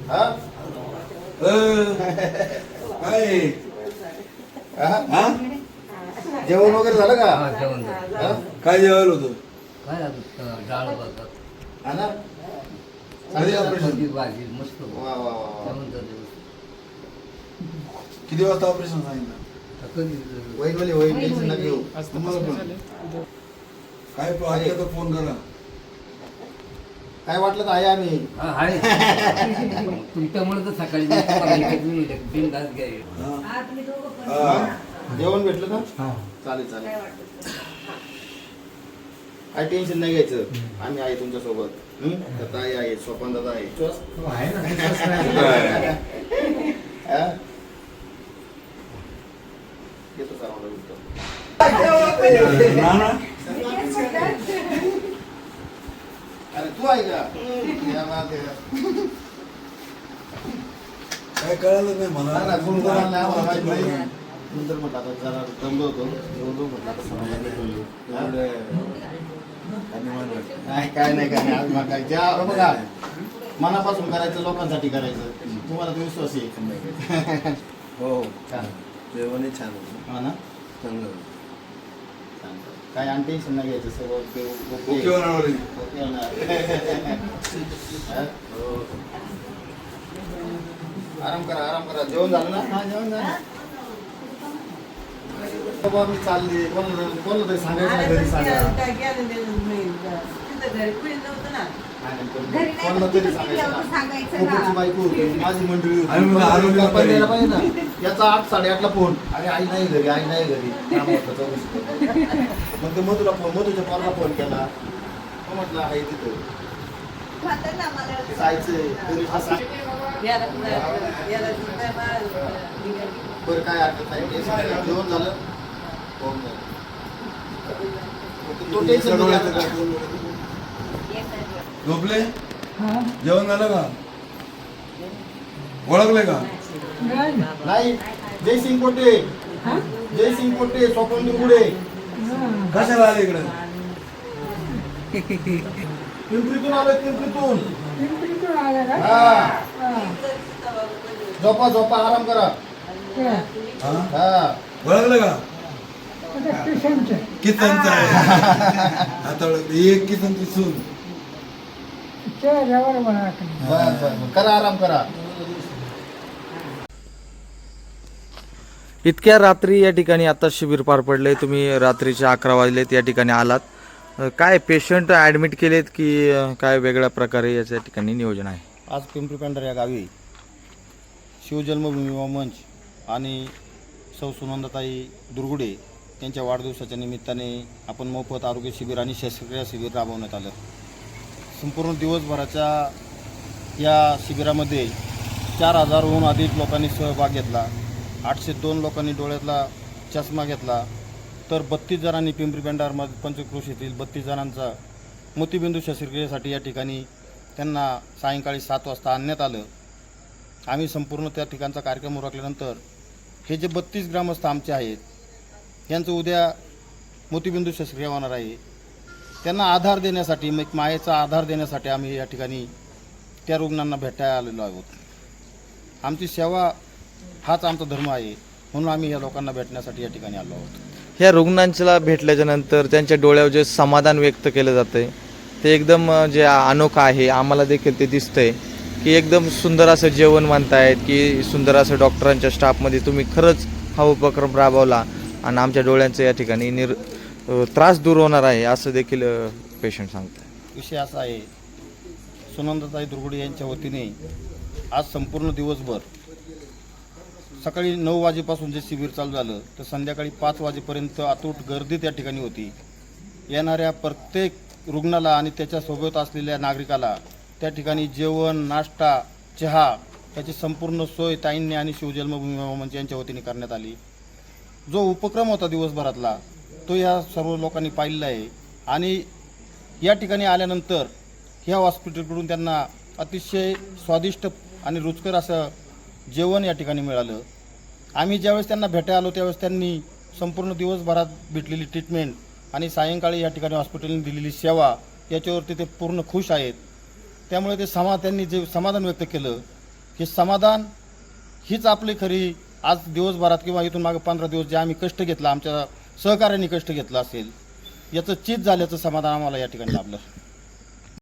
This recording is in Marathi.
हा काय हा? जेवण वगैरे झालं का? जेवण झालं. हा? काय जेवायला होतं? काय डाळ भात हा ना? कधी चांगलं ऑपरेशन? भाजी भाजी मस्त वा, वा, वा, वा. जेवण झालं. किती वाजता ऑपरेशन सांगितलं? कधी वहीन टेन्शन नका घेऊ. तुम्हाला पण काय आता फोन करा. काय वाटलं तर आहे आम्ही. हा, आहे. तुमच्यामुळे तर सकाळी बिनधास्त घ्यायला. हा. हा. जेवण भेटलं का? चालेल चालेल. काय टेन्शन नाही घ्यायचं, आम्ही आहे तुमच्या सोबत. तर ताई आहे, स्वपन दादा आहे. हा? येतो सर्वांना भेटतो. ना ना अरे तू आहे का? या बात आहे. काय कळालं नाही मला. नाही, फोन करून आणला, आम्हाला माहित नाही. नंतर म्हटलं आता जरा दमलो होतो, जेवलो म्हटलं आता समाधानी बोललो. नाही काय नाही काय नाही. आज मग काय ज्या बघा मनापासून करायचं, लोकांसाठी करायचं. तुम्हाला तो विश्वास आहे. हो छान. जेवणही छान होतं. हा ना? चांगलं छान. काय आणि टेन्शन नाही घ्यायचं, सगळं ओके ओके होणार आहे. ओके होणार. हा? आराम करा आराम करा. जेवण झालं ना? हा जेवण झालं. बाबा मी चालली, कोणाला तरी सांगायचं नाही, घरी सांगा. कोणाला तरी सांगायचं ना. पोपटची बायको होती, माझी मंडळी होती. आम्ही म्हणलं आलो नाही पण द्यायला पाहिजे ना. याचा 8-8:30ला फोन, अरे आई नाही घरी, आई नाही घरी. काम होतं, चौकशी करू. मग ते मधुच्या पोराला फोन केला. मग म्हटलं आहे तिथं जायचंय तरी हसा. बरं काय हरकत नाही. जेवण झालं? हो झालं. तो टेन्शन नाही घ्यायचं. झोपले? जेवण झालं का? ओळखले का? नाही. जयसिंग कोटे, जयसिंग कोटे, स्वपन दुर्गुडे. कशाला आले इकडे? पिंपरीतून आलोय, पिंपरीतून. हा. झोपा झोपा, आराम करा. हा? हा. ओळखलं का? किसनचा आहे. आता ओळखलं. एक किसनची सून. बर बर, करा आराम करा. इतक्या रात्री या ठिकाणी आता शिबिर पार पडले. तुम्ही रात्रीचे 11 वाजलेत या ठिकाणी आलात. काय पेशंट ॲडमिट केलेत की काय वेगळ्या प्रकारे याच्या ठिकाणी नियोजन आहे? आज पिंपरी पेंढार या गावी शिवजन्मभूमी मंच आणि सौ सुनंदाताई दुर्गुडे यांच्या वाढदिवसाच्या निमित्ताने आपण मोफत आरोग्य शिबिर आणि शस्त्रक्रिया शिबिर राबवण्यात आलं. संपूर्ण दिवसभराच्या या शिबिरामध्ये 4000हून अधिक लोकांनी सहभाग घेतला. 802 लोकांनी डोळ्यातला चष्मा घेतला. तर 32 जणांनी पिंपरी पेंढार पंचक्रोशीतील 32 जणांचा मोतीबिंदू शस्त्रक्रियेसाठी या ठिकाणी त्यांना सायंकाळी 7 वाजता आणण्यात आलं. आम्ही संपूर्ण त्या ठिकाणचा कार्यक्रम उरकल्यानंतर हे जे 32 ग्रामस्थ आमचे आहेत यांचं उद्या मोतीबिंदू शस्त्रक्रिया होणार आहे. त्यांना आधार देण्यासाठी, एक मायेचा आधार देण्यासाठी आम्ही या ठिकाणी त्या रुग्णांना भेटायला आलेलो आहोत. आमची सेवा हाच आमचा धर्म आहे, म्हणून आम्ही या लोकांना भेटण्यासाठी या ठिकाणी आलो आहोत. ह्या रुग्णांच्या भेटल्याच्या नंतर त्यांच्या डोळ्यावर जे समाधान व्यक्त केलं जातंय ते एकदम जे अनोखं आहे. आम्हाला देखील ते दिसतंय की एकदम सुंदर असं जेवण म्हणतायत की सुंदर असं डॉक्टरांच्या स्टाफमध्ये तुम्ही खरंच हा उपक्रम राबवला आणि आमच्या डोळ्यांचं या ठिकाणी त्रास दूर होणार आहे असं देखील पेशंट सांगतात. विषय असा आहे, सुनंदाताई दुर्गुडे यांच्या वतीने आज संपूर्ण दिवसभर सकाळी 9 वाजेपासून जे शिबिर चालू झालं तर संध्याकाळी 5 वाजेपर्यंत अतूट गर्दी त्या ठिकाणी होती. येणाऱ्या प्रत्येक रुग्णाला आणि त्याच्यासोबत असलेल्या नागरिकाला त्या ठिकाणी जेवण, नाश्ता, चहा याची संपूर्ण सोय ताईंनी आणि शिवजन्मभूमी मंच यांच्या वतीने करण्यात आली. जो उपक्रम होता दिवसभरातला तो या सर्व लोकांनी पाहिलेला आहे आणि या ठिकाणी आल्यानंतर ह्या हॉस्पिटलकडून त्यांना अतिशय स्वादिष्ट आणि रुचकर असं जेवण या ठिकाणी मिळालं. आम्ही ज्यावेळेस त्यांना भेटायला आलो त्यावेळेस त्यांनी संपूर्ण दिवसभरात भेटलेली ट्रीटमेंट आणि सायंकाळी या ठिकाणी हॉस्पिटलने दिलेली सेवा याच्यावरती ते पूर्ण खुश आहेत. त्यामुळे त्यांनी जे समाधान व्यक्त केलं हे समाधान हीच आपली खरी आज दिवसभरात किंवा इथून मागे 15 दिवस जे आम्ही कष्ट घेतलं, आमच्या सहकार्याने कष्ट घेतलं असेल, याचं चीज झाल्याचं समाधान आम्हाला या ठिकाणी लाभलं.